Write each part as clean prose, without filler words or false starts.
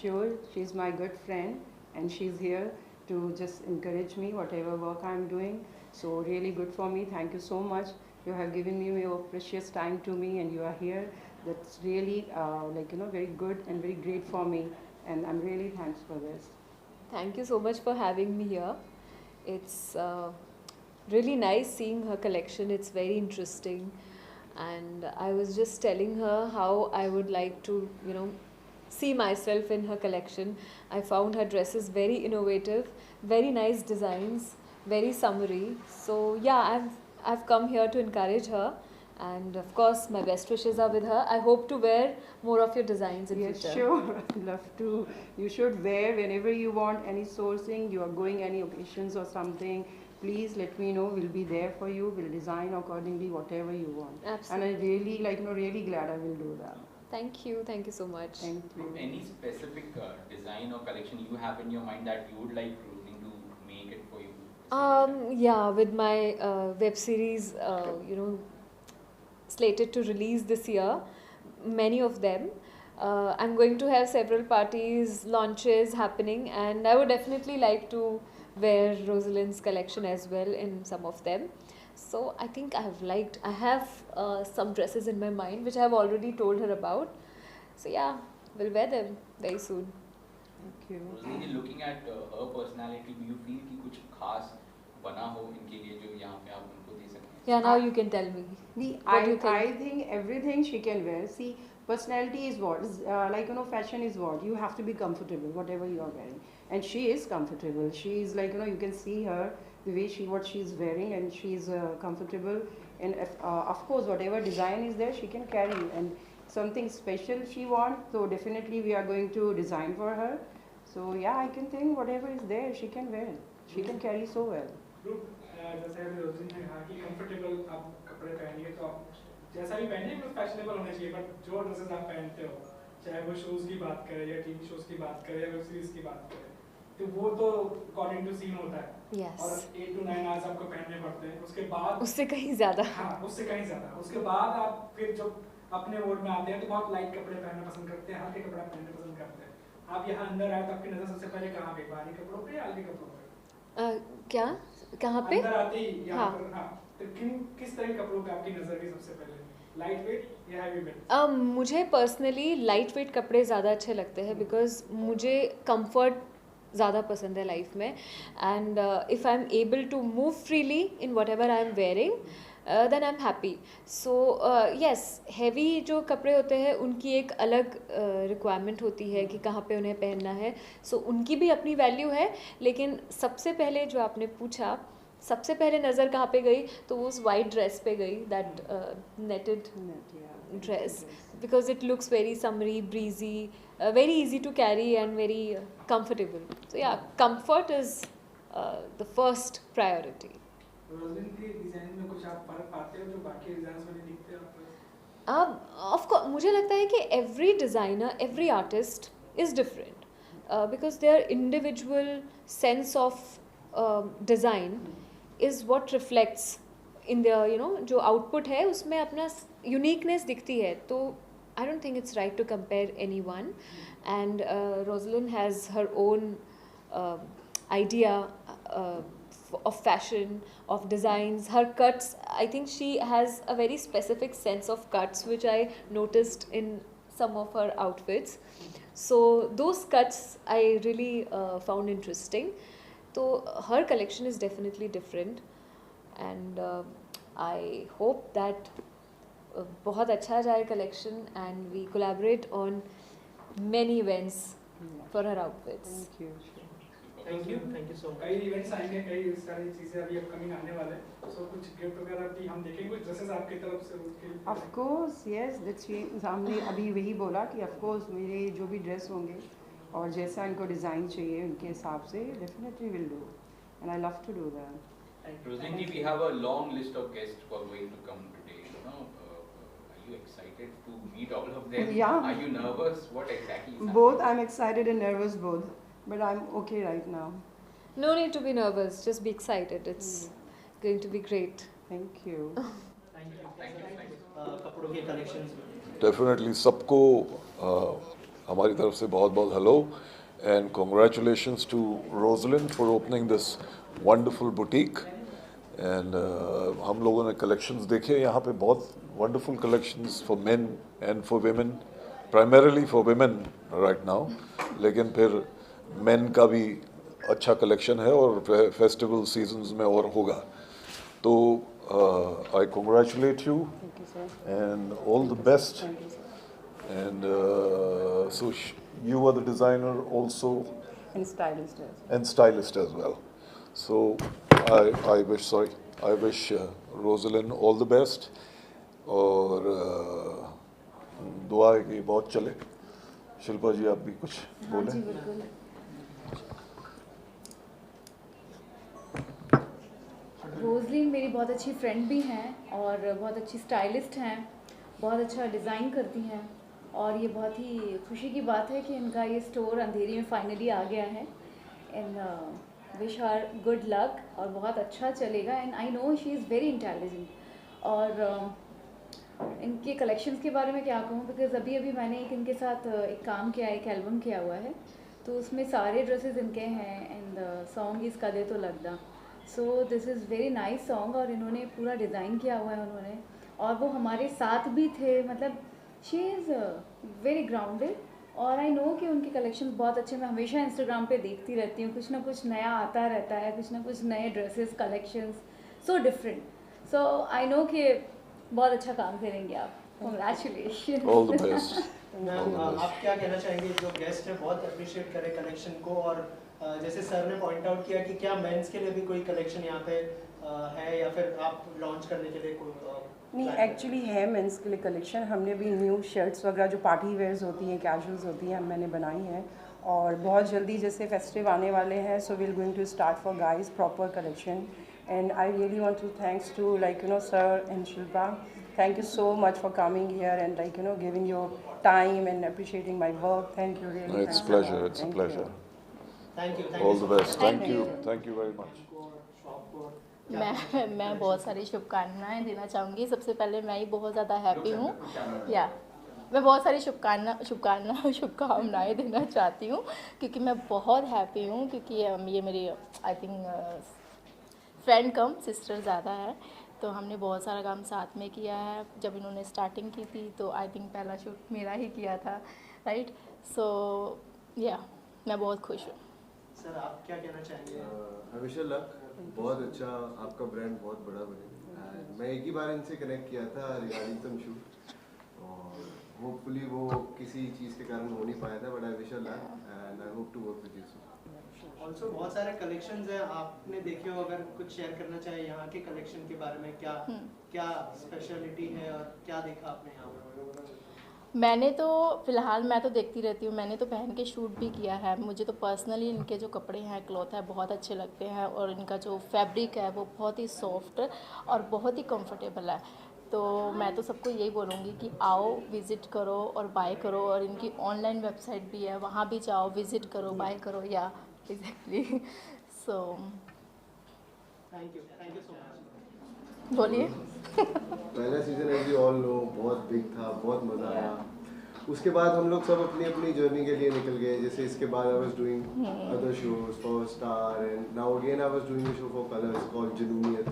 sure she's my good friend and she's here to just encourage me whatever work I'm doing. So really good for me. Thank you so much. You have given me your precious time to me and you are here. That's really very good and very great for me, and I'm really thanks for this. Thank you so much for having me here. It's really nice seeing her collection. It's very interesting. And I was just telling her how I would like to, see myself in her collection. I found her dresses very innovative, very nice designs, very summery. So yeah, I've come here to encourage her. And of course, my best wishes are with her. I hope to wear more of your designs in Yes, future. sure. Love to. You should wear whenever you want any sourcing. You are going any occasions or something. Please let me know. We'll be there for you. We'll design accordingly whatever you want. Absolutely. And I really really glad I will do that. Thank you. Thank you so much. Thank you. Any specific design or collection you have in your mind that you would like Rosaline to make it for you? Yeah, with my web series, slated to release this year, many of them. I'm going to have several parties, launches happening, and I would definitely like to wear Rosalind's collection as well in some of them. So I think I have some dresses in my mind which I have already told her about. So yeah, we'll wear them very soon. Thank you. Rosaline, looking at her personality, do you feel कि कुछ खास बना हो इनके लिए जो यहाँ पे आप उनको दे सकते हैं? Yeah, now you can tell me. What do you think? I think everything she can wear. See, personality is what? Fashion is what? You have to be comfortable, whatever you are wearing. And she is comfortable. She is you can see her, the way what she is wearing, and she is comfortable. And of course, whatever design is there, she can carry. And something special she wants, so definitely we are going to design for her. So yeah, I can think whatever is there, she can wear. She can carry so well. जैसे अभी rosin ने कहा कि comfortable आप कपड़े पहनिए तो आप जैसा भी पहनिए वो फैशनेबल होना चाहिए, बट जो ड्रेसेस आप पहनते हो चाहे वो शोज की बात करें या टीवी शोज की बात करें या वेब सीरीज की बात करें तो वो तो अकॉर्डिंग टू सीन होता है। Yes. और 8 to 9 आवर्स आपको पहनने पड़ते हैं, उसके बाद उससे कहीं ज़्यादा। हाँ उससे कहीं ज़्यादा, उसके बाद आप फिर जब अपने मोड में आते हैं तो बहुत लाइट कपड़े पहनना पसंद करते हैं, हल्के कपड़े पहनना पसंद करते हैं। आप यहाँ अंदर आए तो आपकी नज़र सबसे पहले कहाँ गई, भारी कपड़ों पे या हल्के कपड़ों पे? क्या कहाँ पे? अंदर आते ही यहाँ हाँ। पर हाँ, तो किस तरह के कपड़ों पे आपकी नजर गई सबसे पहले, लाइट वेट या हैवी वेट? मुझे पर्सनली लाइट वेट कपड़े ज़्यादा अच्छे लगते हैं बिकॉज मुझे कंफर्ट ज़्यादा पसंद है लाइफ में, and if I am able to move freely in whatever I am wearing then I am happy. So yes, heavy जो कपड़े होते हैं उनकी एक अलग रिक्वायरमेंट होती है कि कहाँ पे उन्हें पहनना है, सो उनकी भी अपनी वैल्यू है। लेकिन सबसे पहले जो आपने पूछा, सबसे पहले नज़र कहाँ पे गई, तो वो उस वाइट ड्रेस पे गई, that netted dress, because it looks very summery, breezy, very easy to carry and very comfortable. So yeah, comfort is the first priority. Roslyn के डिजाइन में कुछ आप फर्क पाते हो जो बाकी डिजाइन्स में नहीं दिखते आपको? Of course, मुझे लगता है कि every designer, every artist is different because their individual sense of design is what reflects in their जो output है उसमें अपना uniqueness दिखती है। तो I don't think it's right to compare anyone, and Rosaline has her own idea of fashion, of designs, her cuts. I think she has a very specific sense of cuts which I noticed in some of her outfits. So those cuts I really found interesting. So her collection is definitely different, and I hope that बहुत अच्छा जाए collection and we collaborate on many events for her outfits. Thank you. Thank you so much. कई events आएंगे, कई सारी चीजें अभी upcoming आने वाले हैं, सो कुछ गिफ्ट वगैरह भी हम देखेंगे, कुछ ड्रेसेस आपकी तरफ से उसके लिए? Of course, yes, that's हमने अभी वही बोला कि of course मेरे जो भी ड्रेस होंगे और जैसा इनको डिज़ाइन चाहिए उनके हिसाब से definitely will do, and I love to do that. Rosaline ji, we have a long list of guests who are going to come today. Are you excited to meet all of them? Yeah. Are you nervous? What exactly is happening? Both, I'm excited and nervous both, but I'm okay right now. No need to be nervous, just be excited. It's going to be great. Thank you. Thank you. कपड़ों के collections definitely सबको हमारी तरफ से बहुत बहुत hello and congratulations to Roslyn for opening this wonderful boutique and हम लोगों ने कलेक्शंस देखे यहाँ पे, बहुत wonderful collections for men and for women, primarily for women right now, लेकिन फिर मेन का भी अच्छा कलेक्शन है और फेस्टिवल सीजन्स में और होगा. तो I congratulate you Thank you, sir. and all the best. Thank you, sir. And so you are the designer also And stylist as well. and stylist as well. So I wish Rosalind all the best. और दुआ है कि बहुत चले. शिल्पा जी आप भी कुछ बोलें. जी बिल्कुल. रोजलिन मेरी बहुत अच्छी फ्रेंड भी हैं और बहुत अच्छी स्टाइलिस्ट हैं, बहुत अच्छा डिज़ाइन करती हैं और ये बहुत ही खुशी की बात है कि इनका ये स्टोर अंधेरी में फाइनली आ गया है. And wish her good luck और बहुत अच्छा चलेगा. And I know she is very intelligent और इनके कलेक्शंस के बारे में क्या कहूँ, बिकॉज अभी अभी मैंने इनके साथ एक काम किया है, एक एल्बम किया हुआ है, तो उसमें सारे ड्रेसेस इनके हैं एंड सॉन्ग इस कदे तो लगदा. So this is very nice song और इन्होंने पूरा डिज़ाइन किया हुआ है उन्होंने, और वो हमारे साथ भी थे. मतलब शी इज़ वेरी ग्राउंडेड और आई नो कि उनके कलेक्शन बहुत अच्छे. मैं हमेशा इंस्टाग्राम पे देखती रहती हूँ, कुछ ना कुछ नया आता रहता है, कुछ ना कुछ नए dresses collections, so different. So I know कि बहुत अच्छा काम करेंगे आप. Congratulations. All the best. Ma'am आप क्या कहना चाहेंगे, जो गेस्ट है बहुत अप्रिशिएट करे कलेक्शन को, और जैसे सर ने पॉइंट आउट किया कि क्या मेंस के लिए भी कोई कलेक्शन यहाँ पे है या फिर आप लॉन्च करने के लिए कोई नहीं, एक्चुअली है मेंस के लिए कलेक्शन. हमने भी न्यू शर्ट्स वगैरह जो पार्टी वेयर्स होती हैं, कैजुअल्स होती हैं, मैंने बनाई हैं और बहुत जल्दी जैसे फेस्टिव आने वाले हैं, so we are going to start for guys proper collection. And I really want to thanks to sir and Shilpa. Thank you so much for coming here and giving your time and appreciating my work. Thank you really. It's a pleasure. It's a pleasure. Thank you. All the best. Thank you. Thank you very much. मैं बहुत सारी शुभकामनाएं देना चाहूँगी. सबसे पहले मैं ही बहुत ज़्यादा हैप्पी हूँ, या मैं बहुत सारी शुभकामनाएं देना चाहती हूँ क्योंकि मैं बहुत हैप्पी हूँ, क्योंकि ये मेरी I think friend come sister ज़्यादा है, तो हमने बहुत सारा काम साथ में किया है. जब इन्होंने स्टार्टिंग की थी तो आई थिंक पहला शूट मेरा ही किया था, राइट. सो या मैं बहुत खुश हूँ. सर आप क्या कहना चाहेंगे? हमेशा लक, बहुत अच्छा आपका ब्रांड बहुत बड़ा बने. मैं एक ही बार इनसे कनेक्ट किया था रिगार्डिंग सम शूट और होपफुली वो किसी चीज़ के कारण हो नहीं पाया था, but I wish luck and I hope to work with you. Also बहुत सारे कलेक्शंस हैं, आपने देखे हो, अगर कुछ शेयर करना चाहे यहाँ के कलेक्शन के बारे में, क्या स्पेशलिटी है और क्या देखा आपने यहाँ पर? मैंने तो फ़िलहाल मैं तो देखती रहती हूँ, मैंने तो पहन के शूट भी किया है. मुझे तो पर्सनली इनके जो कपड़े हैं, क्लॉथ है, बहुत अच्छे लगते हैं और इनका जो फैब्रिक है वो बहुत ही सॉफ्ट और बहुत ही कंफर्टेबल है. तो मैं तो सबको यही बोलूँगी कि आओ, विज़िट करो और बाय करो. और इनकी ऑनलाइन वेबसाइट भी है, वहाँ भी जाओ, विज़िट करो, बाय करो. Yeah exactly. So thank you so much. बोलिए. पहला season as you all know बहुत बिग था, बहुत मज़ा आया. उसके बाद हम लोग सब अपनी अपनी जर्नी के लिए निकल गए. जैसे इसके बाद I was doing other shows for Star and now again I was doing a show for Colors called Junooniyat.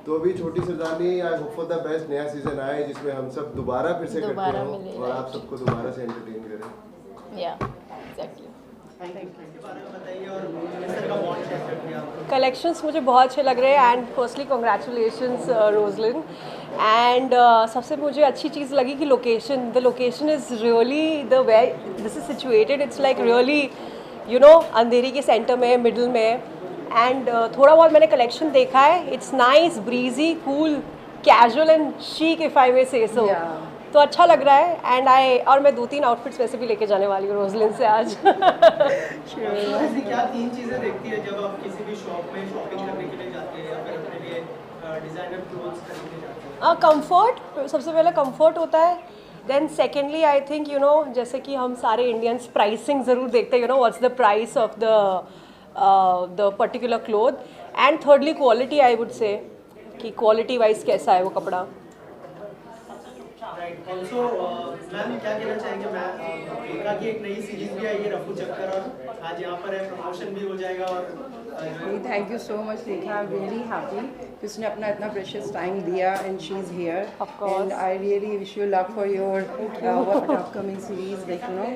तो अभी Chhoti Sardarni, I hope for the best नया सीजन आए जिसमें हम सब दोबारा फिर से इकट्ठे हों और आप सबको दोबारा से एंटरटेन करें. या एग्जैक्टली. कलेक्शंस मुझे बहुत अच्छे लग रहे हैं and firstly congratulations Rozlyn. And सबसे मुझे अच्छी चीज़ लगी कि location, the location is really the way this is situated. It's like really Andheri के सेंटर में, मिडल में. एंड थोड़ा बहुत मैंने कलेक्शन देखा है. It's nice, breezy, cool, casual and chic if I may say so. तो अच्छा लग रहा है. एंड और मैं 2-3 आउटफिट्स वैसे भी लेके जाने वाली हूँ रोजलिन से आज. ऐसी क्या 3 चीज़ें देखती है जब आप किसी भी शॉप में शॉपिंग करने के लिए जाते हैं या फिर अपने लिए डिज़ाइनर क्लोथ्स खरीदने जाते हैं? कंफर्ट, सबसे पहले कंफर्ट होता है. देन सेकेंडली आई थिंक जैसे कि हम सारे इंडियंस प्राइसिंग ज़रूर देखते हैं, what's the price of the particular cloth. And thirdly quality, I would say कि क्वालिटी वाइज कैसा है वो कपड़ा. राइट ऑल्सो मैम क्या कहना चाहेंगे मैम रेखा की एक नई सीरीज भी आई है रफू चक्कर और आज यहाँ पर है प्रमोशन भी हो जाएगा और thank you so much Rekha, I am really happy कि उसने अपना इतना प्रेशियस टाइम दिया and she is here and I really wish you luck for your upcoming series like you know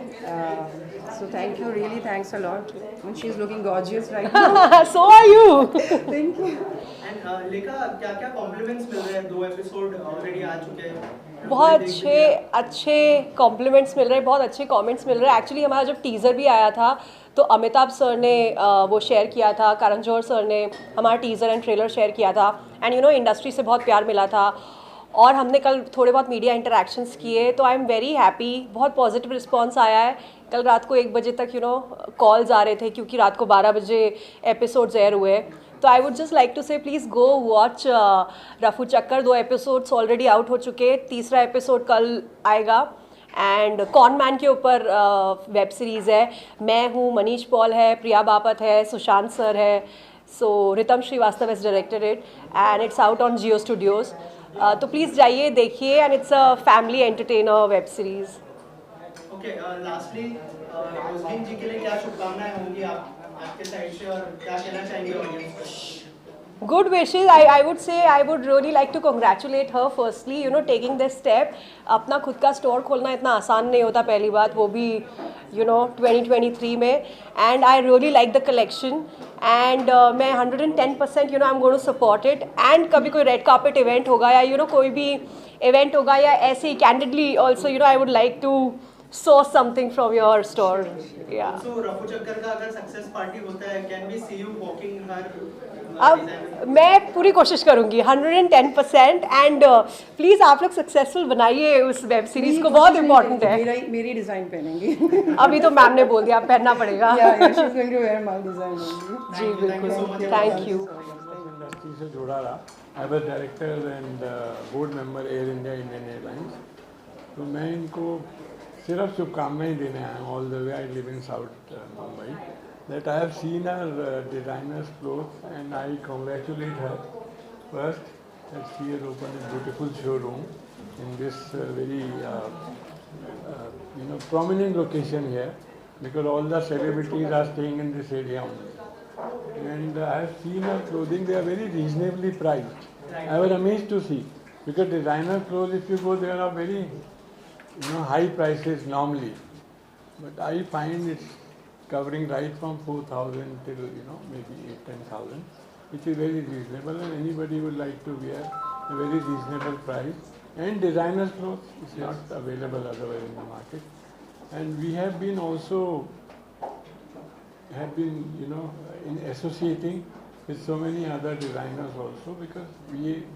so thank you really thanks a lot and she is looking gorgeous right now So are you? Thank you and लेखा क्या क्या compliments मिल रहे हैं 2 episode already आ चुके हैं बहुत अच्छे compliments मिल रहे हैं, बहुत अच्छे कमेंट्स मिल रहे हैं. एक्चुअली हमारा जब टीज़र भी आया था तो अमिताभ सर ने वो शेयर किया था, करण जौहर सर ने हमारा टीज़र एंड ट्रेलर शेयर किया था एंड यू नो इंडस्ट्री से बहुत प्यार मिला था और हमने कल थोड़े बहुत मीडिया इंटरेक्शंस किए तो आई एम वेरी हैप्पी. बहुत पॉजिटिव रिस्पांस आया है. कल रात को 1 बजे तक यू नो कॉल्स आ रहे थे क्योंकि रात को 12 बजे एपिसोड्स एयर हुए. तो I would just like to say please go watch Rafoo Chakkar. 2 episodes already out हो चुके, तीसरा एपिसोड कल आएगा. एंड कॉन मैन के ऊपर वेब सीरीज़ है. मैं हूँ, मनीष पॉल है, प्रिया बापत है, सुशांत सर है. So Ritam Shrivastava has directed it and it's out on Jio Studios. तो प्लीज़ जाइए देखिए and it's a family entertainer web series. Okay lastly Rozlyn ji के लिए क्या शुभकामनाएं होंगी आपके साइड से और क्या कहना चाहेंगे ऑडियंस को? Good wishes. I would say I would really like to congratulate her firstly, you know, taking this step. अपना खुद का स्टोर खोलना इतना आसान नहीं होता, पहली बात, वो भी you know 2023 में. And I really like the collection. And मैं 110% you know I'm going to support it. And कभी कोई red carpet event होगा या you know कोई भी event होगा या ऐसे ही candidly also you know I would like to source something from your store. Yeah. So रफू चक्कर का अगर सक्सेस पार्टी होता है, can we see you walking her? अब मैं पूरी कोशिश करूंगी 110% एंड प्लीज़ आप लोग सक्सेसफुल बनाइए उस वेब सीरीज को, बहुत इंपॉर्टेंट है. मेरी डिज़ाइन पहनेंगे अभी तो मैम ने बोल दिया आप पहनना पड़ेगा. She is going to wear my design only. जी बिल्कुल, थैंक यू. इंडस्ट्री से जुड़ा रहा. I was director and board member Air India, Indian Airlines. तो मैं इनको सिर्फ शुभकामनाएं देने आया हूँ. All the way I live in South Mumbai. That I have seen her designer's clothes and I congratulate her first that she has opened a beautiful showroom in this very you know prominent location here because all the celebrities are staying in this area only. And I have seen her clothing; they are very reasonably priced. I was amazed to see because designer clothes, if you go, there are very you know high prices normally, but I find it's covering right from 4,000 till you know maybe 8,000-10,000, which is very reasonable, and anybody would like to wear a very reasonable price. And designer's clothes is not available otherwise in the market. And we have been also you know in associating with so many other designers also because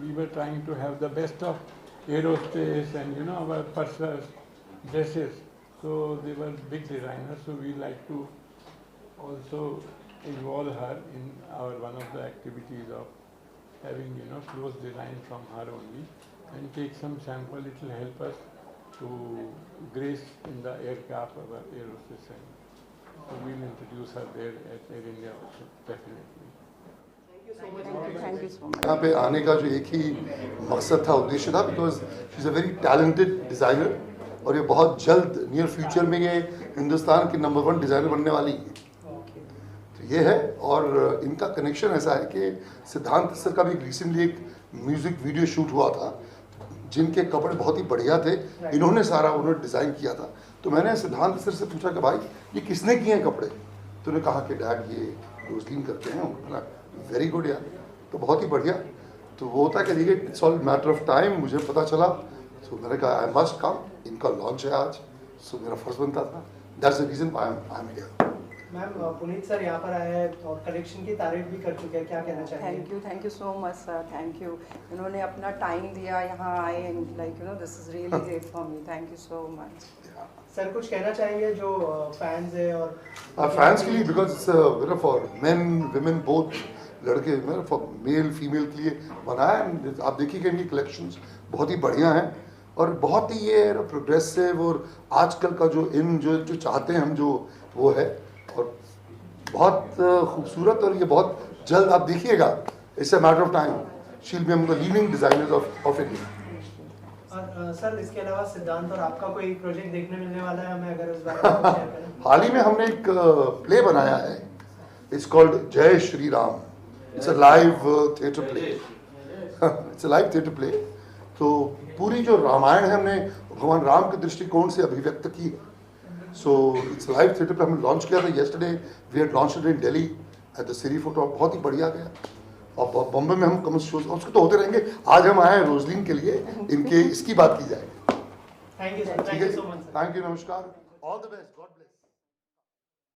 we were trying to have the best of aerospace and you know our purses, dresses. So they were big designers. So we like to also involve her in our one of the activities of having you know clothes designed from her only and take some sample. It will help us to grace in the aircraft of our aerospace. So we'll introduce her there at Air India also definitely. Thank you so much. यहाँ पे आने का जो एक ही मकसद था, उद्देश्य था, because she is a very talented designer और ये बहुत जल्द नियर फ्यूचर में ये हिंदुस्तान की नंबर 1 डिज़ाइनर बनने वाली है. तो ये है. और इनका कनेक्शन ऐसा है कि सिद्धांत सर का भी रिसेंटली एक म्यूज़िक वीडियो शूट हुआ था जिनके कपड़े बहुत ही बढ़िया थे. इन्होंने सारा उन्होंने डिज़ाइन किया था. तो मैंने सिद्धांत सर से पूछा कि भाई ये किसने किए हैं कपड़े? तो उन्होंने कहा कि डैड ये रोजलिन करते हैं. उन्होंने वेरी गुड यार. तो बहुत ही बढ़िया. तो वो होता है कि देखिए it's all matter of time. मुझे पता चला तो मैंने कहा आई मस्ट कम. इनका लॉन्च है आज. सो मेरा फर्ज बनता था. That's the reason I am here. Ma'am Puneet sir यहाँ पर आए हैं और कलेक्शन की तारीफ भी कर चुके हैं, क्या कहना चाहेंगे? Thank you so much sir. Thank you. इन्होंने अपना टाइम दिया यहाँ आए and like you know this is really great for me. Thank you so much. Sir कुछ कहना चाहेंगे जो फैंस है और फैंस के लिए, because it's for main women both, लड़के फॉर मेल फीमेल के लिए बनाया. आप देखिएगा इनकी कलेक्शंस बहुत ही बढ़िया हैं और बहुत ही ये प्रोग्रेसिव और आजकल का जो जो चाहते हैं हम जो वो है और बहुत खूबसूरत. और ये बहुत जल्द आप देखिएगा. It's a matter of time she will be among the leading designers of India. Sir इसके अलावा सिद्धांत और आपका कोई प्रोजेक्ट देखने मिलने वाला है हमें, अगर उस बारे में शेयर करें? हाल ही में हमने एक प्ले बनाया है, इट्स कॉल्ड जय Shri Ram. It's a live theatre play, it's a live theatre play. तो पूरी जो रामायण है हमने भगवान राम के दृष्टिकोण से अभिव्यक्त की है। सो इट्स लाइव थिएटर पे हमने लॉन्च किया था yesterday, we had launched in Delhi at the Siri Fort, बहुत ही बढ़िया गया। और बॉम्बे में हम कम शोज उसके तो होते रहेंगे। आज हम आए हैं रोजलिन के लिए, इनके इसकी बात की जाए। थैंक यू सर, ठीक थैंक है, you so much. Thank you, नमस्कार, ऑल द बेस्ट।